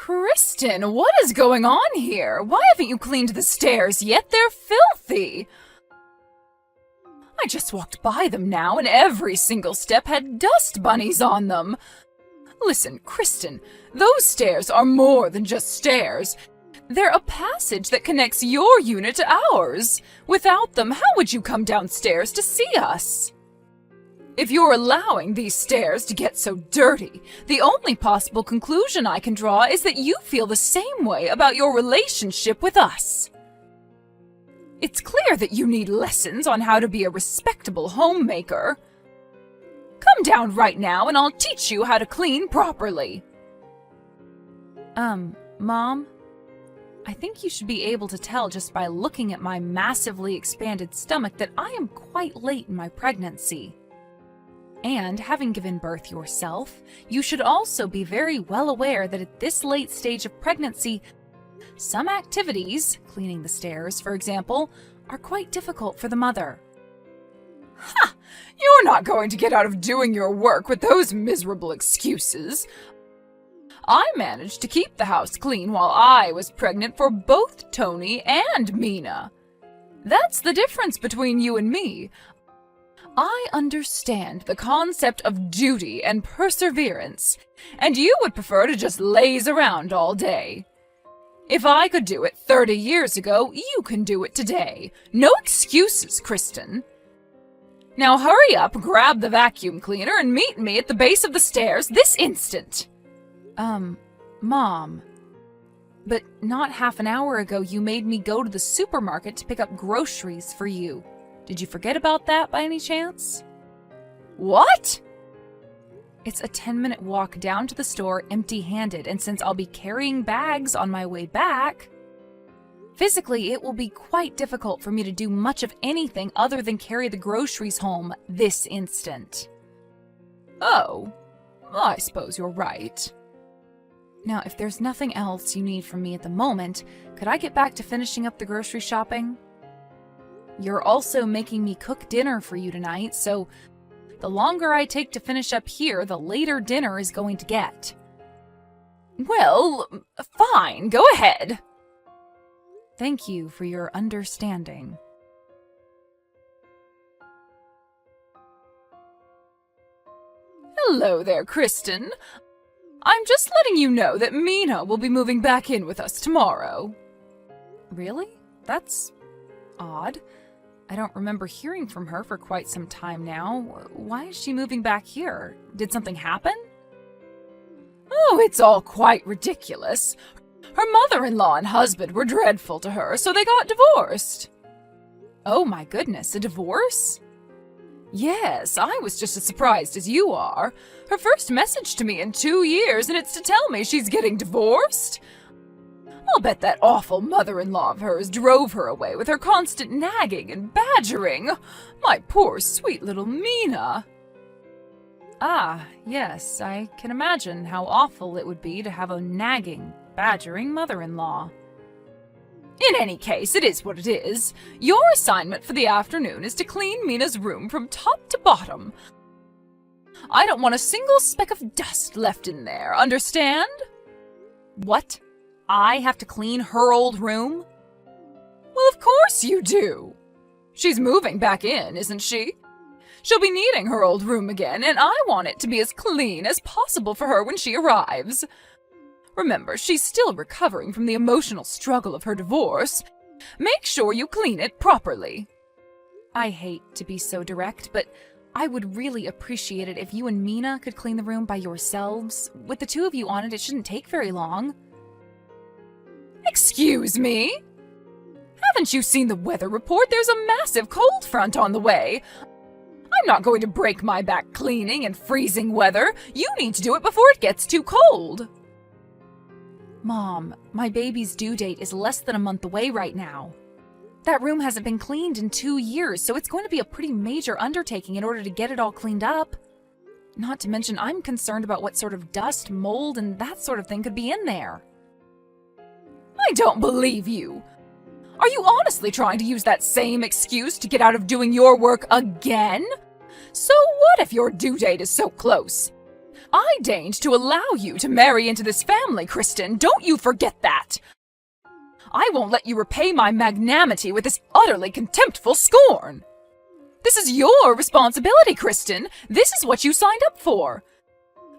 Kristen, what is going on here? Why haven't you cleaned the stairs yet? They're filthy! I just walked by them now, and every single step had dust bunnies on them. Listen, Kristen, those stairs are more than just stairs. They're a passage that connects your unit to ours. Without them, how would you come downstairs to see us? If you're allowing these stairs to get so dirty, the only possible conclusion I can draw is that you feel the same way about your relationship with us. It's clear that you need lessons on how to be a respectable homemaker. Come down right now and I'll teach you how to clean properly. Mom? I think you should be able to tell just by looking at my massively expanded stomach that I am quite late in my pregnancy. And having given birth yourself, you should also be very well aware that at this late stage of pregnancy, some activities, cleaning the stairs, for example, are quite difficult for the mother. Ha! You're not going to get out of doing your work with those miserable excuses. I managed to keep the house clean while I was pregnant for both Tony and Mina. That's the difference between you and me. I understand the concept of duty and perseverance, and you would prefer to just laze around all day. If I could do it 30 years ago, you can do it today. No excuses, Kristen. Now hurry up, grab the vacuum cleaner, and meet me at the base of the stairs this instant. Mom. But not half an hour ago you made me go to the supermarket to pick up groceries for you. Did you forget about that by any chance? What? It's a 10-minute walk down to the store empty-handed, and since I'll be carrying bags on my way back, physically it will be quite difficult for me to do much of anything other than carry the groceries home this instant. Oh, I suppose you're right. Now, if there's nothing else you need from me at the moment, could I get back to finishing up the grocery shopping? You're also making me cook dinner for you tonight, so the longer I take to finish up here, the later dinner is going to get. Well, fine, go ahead. Thank you for your understanding. Hello there, Kristen. I'm just letting you know that Mina will be moving back in with us tomorrow. Really? That's odd. I don't remember hearing from her for quite some time now. Why is she moving back here? Did something happen? Oh, it's all quite ridiculous. Her mother-in-law and husband were dreadful to her, so they got divorced. Oh my goodness, a divorce? Yes, I was just as surprised as you are. Her first message to me in 2 years, and it's to tell me she's getting divorced. I'll bet that awful mother-in-law of hers drove her away with her constant nagging and badgering. My poor, sweet little Mina. Ah, yes, I can imagine how awful it would be to have a nagging, badgering mother-in-law. In any case, it is what it is. Your assignment for the afternoon is to clean Mina's room from top to bottom. I don't want a single speck of dust left in there, understand? What? I have to clean her old room? Well, of course you do. She's moving back in, isn't she? She'll be needing her old room again, and I want it to be as clean as possible for her when she arrives. Remember, she's still recovering from the emotional struggle of her divorce. Make sure you clean it properly. I hate to be so direct, but I would really appreciate it if you and Mina could clean the room by yourselves. With the two of you on it, it shouldn't take very long. Excuse me? Haven't you seen the weather report? There's a massive cold front on the way. I'm not going to break my back cleaning in freezing weather. You need to do it before it gets too cold. Mom, my baby's due date is less than a month away right now. That room hasn't been cleaned in 2 years, so it's going to be a pretty major undertaking in order to get it all cleaned up. Not to mention, I'm concerned about what sort of dust, mold, and that sort of thing could be in there. I don't believe you. Are you honestly trying to use that same excuse to get out of doing your work again? So what if your due date is so close? I deigned to allow you to marry into this family, Kristen. Don't you forget that. I won't let you repay my magnanimity with this utterly contemptful scorn. This is your responsibility, Kristen. This is what you signed up for.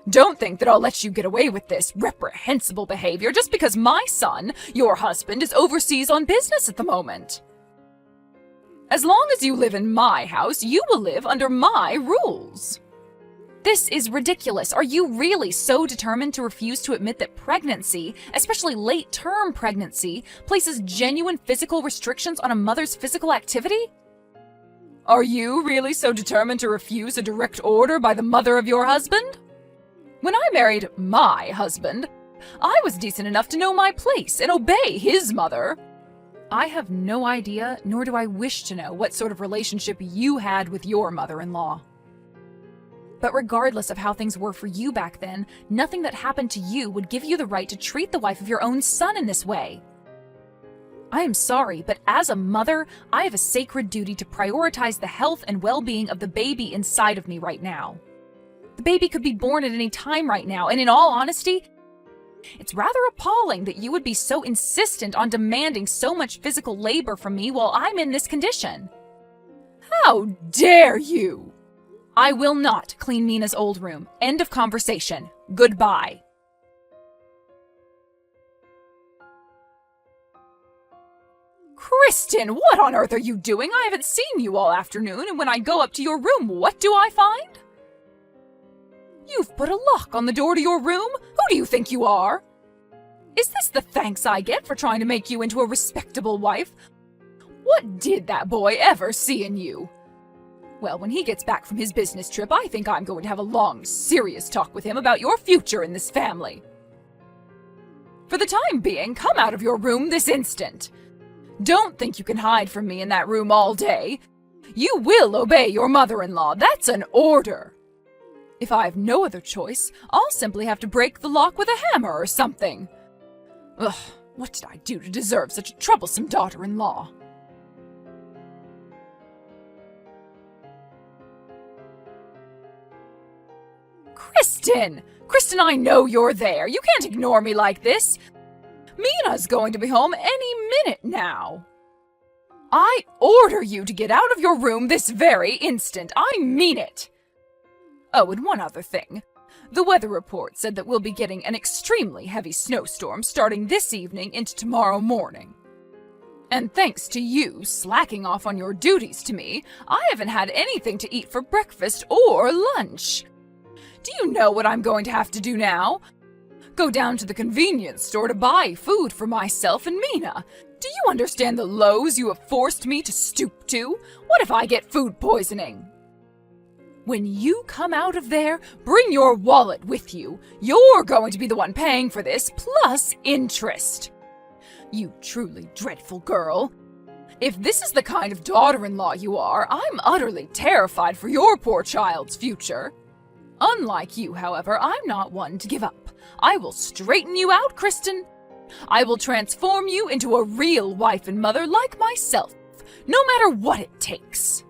Don't think that I'll let you get away with this reprehensible behavior just because my son, your husband, is overseas on business at the moment. As long as you live in my house, you will live under my rules. This is ridiculous. Are you really so determined to refuse to admit that pregnancy, especially late-term pregnancy, places genuine physical restrictions on a mother's physical activity? Are you really so determined to refuse a direct order by the mother of your husband? When I married my husband, I was decent enough to know my place and obey his mother. I have no idea, nor do I wish to know, what sort of relationship you had with your mother-in-law. But regardless of how things were for you back then, nothing that happened to you would give you the right to treat the wife of your own son in this way. I am sorry, but as a mother, I have a sacred duty to prioritize the health and well-being of the baby inside of me right now. The baby could be born at any time right now, and in all honesty, it's rather appalling that you would be so insistent on demanding so much physical labor from me while I'm in this condition. How dare you! I will not clean Mina's old room. End of conversation. Goodbye. Kristen, what on earth are you doing? I haven't seen you all afternoon, and when I go up to your room, what do I find? You've put a lock on the door to your room? Who do you think you are? Is this the thanks I get for trying to make you into a respectable wife? What did that boy ever see in you? Well, when he gets back from his business trip, I think I'm going to have a long, serious talk with him about your future in this family. For the time being, come out of your room this instant. Don't think you can hide from me in that room all day. You will obey your mother-in-law. That's an order. If I have no other choice, I'll simply have to break the lock with a hammer or something. Ugh, what did I do to deserve such a troublesome daughter-in-law? Kristen, I know you're there. You can't ignore me like this. Mina's going to be home any minute now. I order you to get out of your room this very instant. I mean it. Oh, and one other thing. The weather report said that we'll be getting an extremely heavy snowstorm starting this evening into tomorrow morning. And thanks to you slacking off on your duties to me, I haven't had anything to eat for breakfast or lunch. Do you know what I'm going to have to do now? Go down to the convenience store to buy food for myself and Mina. Do you understand the lows you have forced me to stoop to? What if I get food poisoning? When you come out of there, bring your wallet with you. You're going to be the one paying for this, plus interest. You truly dreadful girl. If this is the kind of daughter-in-law you are, I'm utterly terrified for your poor child's future. Unlike you, however, I'm not one to give up. I will straighten you out, Kristen. I will transform you into a real wife and mother like myself, no matter what it takes.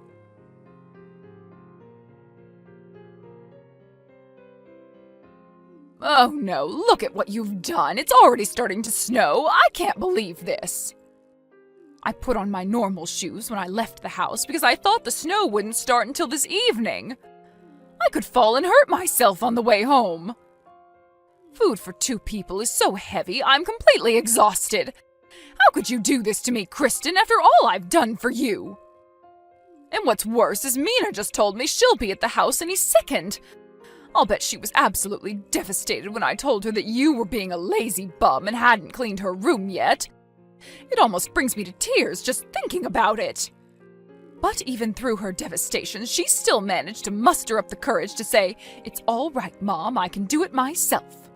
Oh no, look at what you've done. It's already starting to snow. I can't believe this. I put on my normal shoes when I left the house because I thought the snow wouldn't start until this evening. I could fall and hurt myself on the way home. Food for 2 people is so heavy, I'm completely exhausted. How could you do this to me, Kristen, after all I've done for you? And what's worse is Mina just told me she'll be at the house any second. I'll bet she was absolutely devastated when I told her that you were being a lazy bum and hadn't cleaned her room yet. It almost brings me to tears just thinking about it. But even through her devastation, she still managed to muster up the courage to say, "It's all right, Mom, I can do it myself."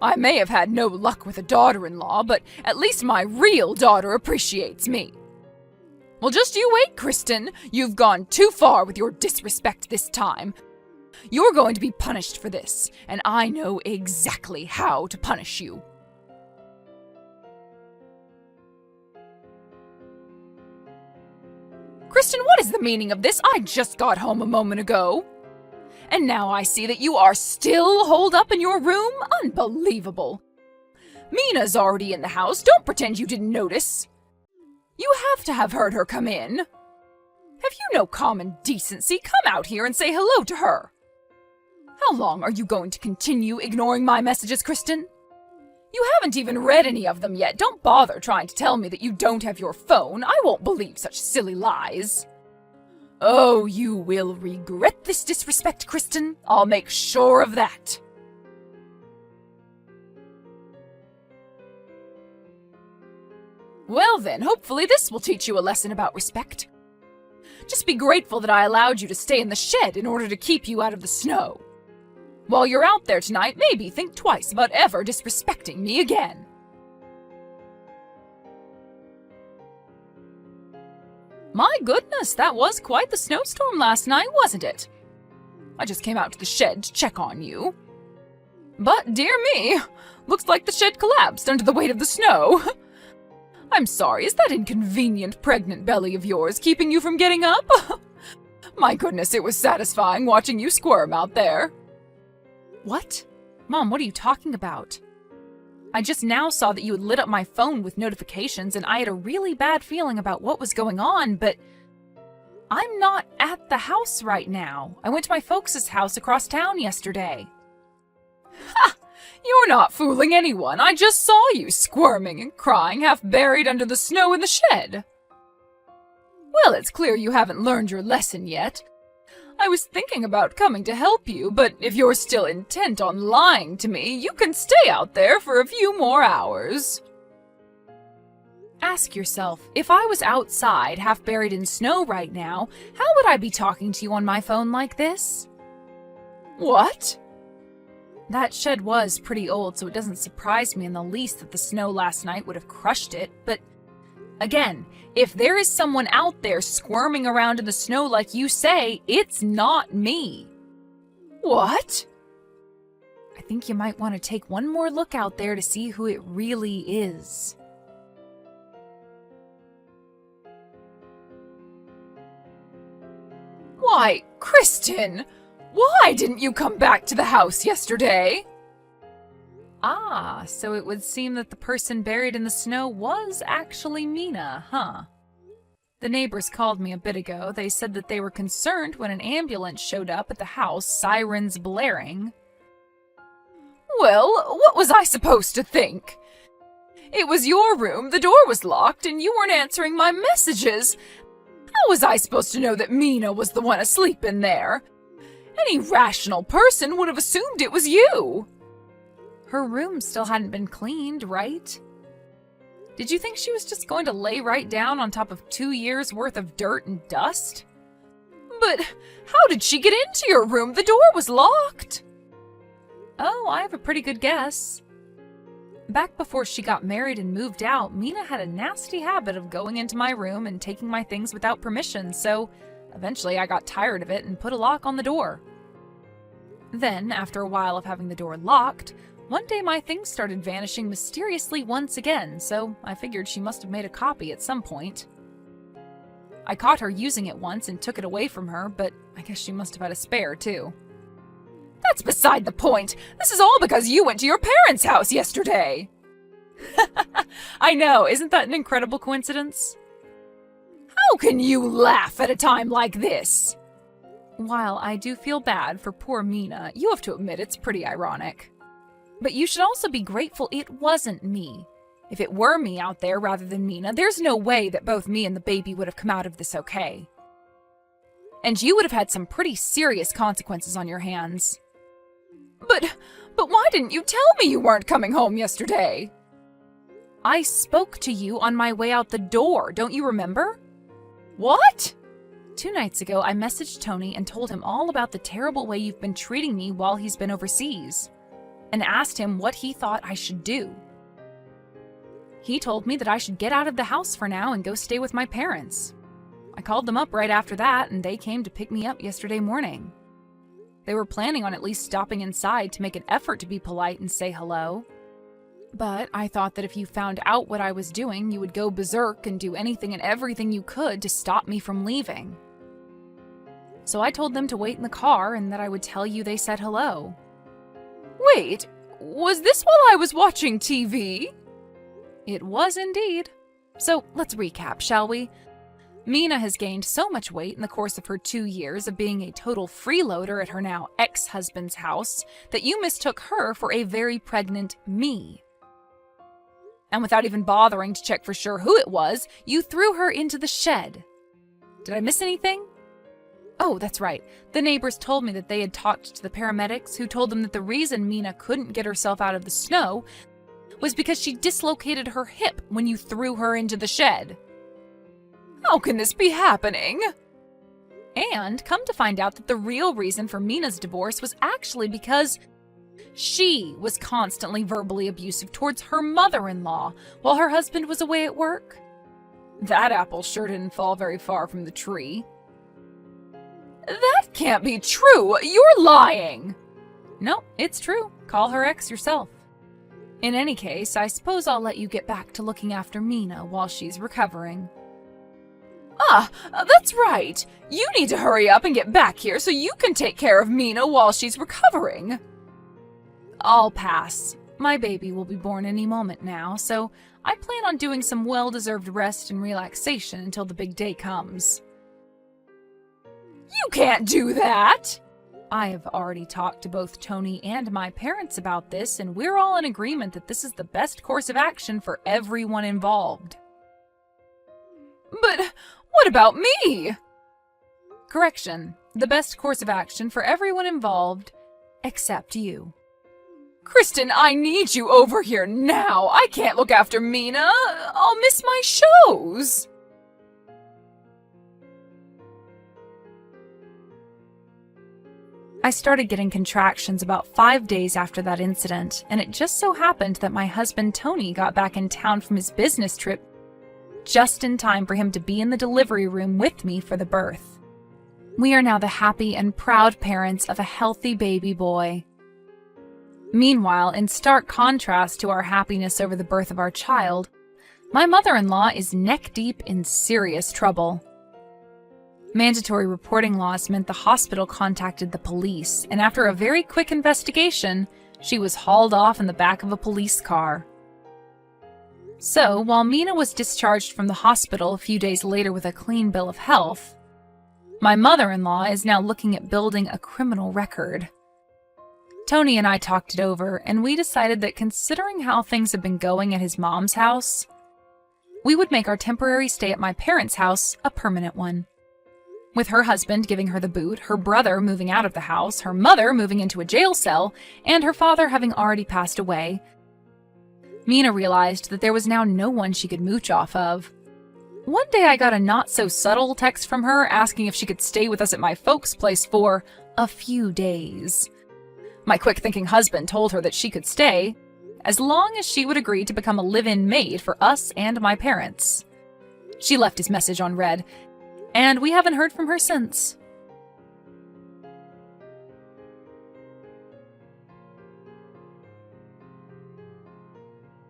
I may have had no luck with a daughter-in-law, but at least my real daughter appreciates me. Well, just you wait, Kristen. You've gone too far with your disrespect this time. You're going to be punished for this, and I know exactly how to punish you. Kristen, what is the meaning of this? I just got home a moment ago. And now I see that you are still holed up in your room? Unbelievable. Mina's already in the house. Don't pretend you didn't notice. You have to have heard her come in. Have you no common decency? Come out here and say hello to her. How long are you going to continue ignoring my messages, Kristen? You haven't even read any of them yet. Don't bother trying to tell me that you don't have your phone. I won't believe such silly lies. Oh, you will regret this disrespect, Kristen. I'll make sure of that. Well then, hopefully this will teach you a lesson about respect. Just be grateful that I allowed you to stay in the shed in order to keep you out of the snow. While you're out there tonight, maybe think twice about ever disrespecting me again. My goodness, that was quite the snowstorm last night, wasn't it? I just came out to the shed to check on you. But, dear me, looks like the shed collapsed under the weight of the snow. I'm sorry, is that inconvenient pregnant belly of yours keeping you from getting up? My goodness, it was satisfying watching you squirm out there. What? Mom, what are you talking about? I just now saw that you had lit up my phone with notifications and I had a really bad feeling about what was going on, but I'm not at the house right now. I went to my folks' house across town yesterday. Ha! You're not fooling anyone. I just saw you squirming and crying, half buried under the snow in the shed. Well, it's clear you haven't learned your lesson yet. I was thinking about coming to help you, but if you're still intent on lying to me, you can stay out there for a few more hours. Ask yourself, if I was outside, half buried in snow right now, how would I be talking to you on my phone like this? What? That shed was pretty old, so it doesn't surprise me in the least that the snow last night would have crushed it, but again, if there is someone out there squirming around in the snow like you say, it's not me. What? I think you might want to take one more look out there to see who it really is. Why, Kristen! Why didn't you come back to the house yesterday? Ah, so it would seem that the person buried in the snow was actually Mina, huh? The neighbors called me a bit ago. They said that they were concerned when an ambulance showed up at the house, sirens blaring. Well, what was I supposed to think? It was your room, the door was locked, and you weren't answering my messages. How was I supposed to know that Mina was the one asleep in there? Any rational person would have assumed it was you. Her room still hadn't been cleaned, right? Did you think she was just going to lay right down on top of 2 years' worth of dirt and dust? But how did she get into your room? The door was locked. Oh, I have a pretty good guess. Back before she got married and moved out, Mina had a nasty habit of going into my room and taking my things without permission, so eventually I got tired of it and put a lock on the door. Then, after a while of having the door locked, one day my things started vanishing mysteriously once again, so I figured she must have made a copy at some point. I caught her using it once and took it away from her, but I guess she must have had a spare too. That's beside the point! This is all because you went to your parents' house yesterday! I know, isn't that an incredible coincidence? How can you laugh at a time like this? While I do feel bad for poor Mina, you have to admit it's pretty ironic. But you should also be grateful it wasn't me. If it were me out there rather than Mina, there's no way that both me and the baby would have come out of this okay. And you would have had some pretty serious consequences on your hands. But why didn't you tell me you weren't coming home yesterday? I spoke to you on my way out the door, don't you remember? What? 2 nights ago, I messaged Tony and told him all about the terrible way you've been treating me while he's been overseas, and asked him what he thought I should do. He told me that I should get out of the house for now and go stay with my parents. I called them up right after that, and they came to pick me up yesterday morning. They were planning on at least stopping inside to make an effort to be polite and say hello. But I thought that if you found out what I was doing, you would go berserk and do anything and everything you could to stop me from leaving. so I told them to wait in the car and that I would tell you they said hello. Wait, was this while I was watching TV? It was indeed. So let's recap, shall we? Mina has gained so much weight in the course of her 2 years of being a total freeloader at her now ex-husband's house that you mistook her for a very pregnant me. And without even bothering to check for sure who it was, you threw her into the shed. Did I miss anything? Oh, that's right. The neighbors told me that they had talked to the paramedics who told them that the reason Mina couldn't get herself out of the snow was because she dislocated her hip when you threw her into the shed. How can this be happening? And come to find out that the real reason for Mina's divorce was actually because she was constantly verbally abusive towards her mother-in-law while her husband was away at work. That apple sure didn't fall very far from the tree. That can't be true! You're lying! No, it's true. Call her ex yourself. In any case, I suppose I'll let you get back to looking after Mina while she's recovering. Ah, that's right. You need to hurry up and get back here so you can take care of Mina while she's recovering. I'll pass. My baby will be born any moment now, so I plan on doing some well-deserved rest and relaxation until the big day comes. You can't do that! I have already talked to both Tony and my parents about this, and we're all in agreement that this is the best course of action for everyone involved. But what about me? Correction. The best course of action for everyone involved, except you. Kristen, I need you over here now. I can't look after Mina. I'll miss my shows. I started getting contractions about 5 days after that incident, and it just so happened that my husband Tony got back in town from his business trip just in time for him to be in the delivery room with me for the birth. We are now the happy and proud parents of a healthy baby boy. Meanwhile, in stark contrast to our happiness over the birth of our child, my mother-in-law is neck-deep in serious trouble. Mandatory reporting laws meant the hospital contacted the police, and after a very quick investigation, she was hauled off in the back of a police car. So, while Mina was discharged from the hospital a few days later with a clean bill of health, my mother-in-law is now looking at building a criminal record. Tony and I talked it over, and we decided that considering how things have been going at his mom's house, we would make our temporary stay at my parents' house a permanent one. With her husband giving her the boot, her brother moving out of the house, her mother moving into a jail cell, and her father having already passed away, Mina realized that there was now no one she could mooch off of. One day I got a not-so-subtle text from her asking if she could stay with us at my folks' place for a few days. My quick-thinking husband told her that she could stay, as long as she would agree to become a live-in maid for us and my parents. She left his message unread, and we haven't heard from her since.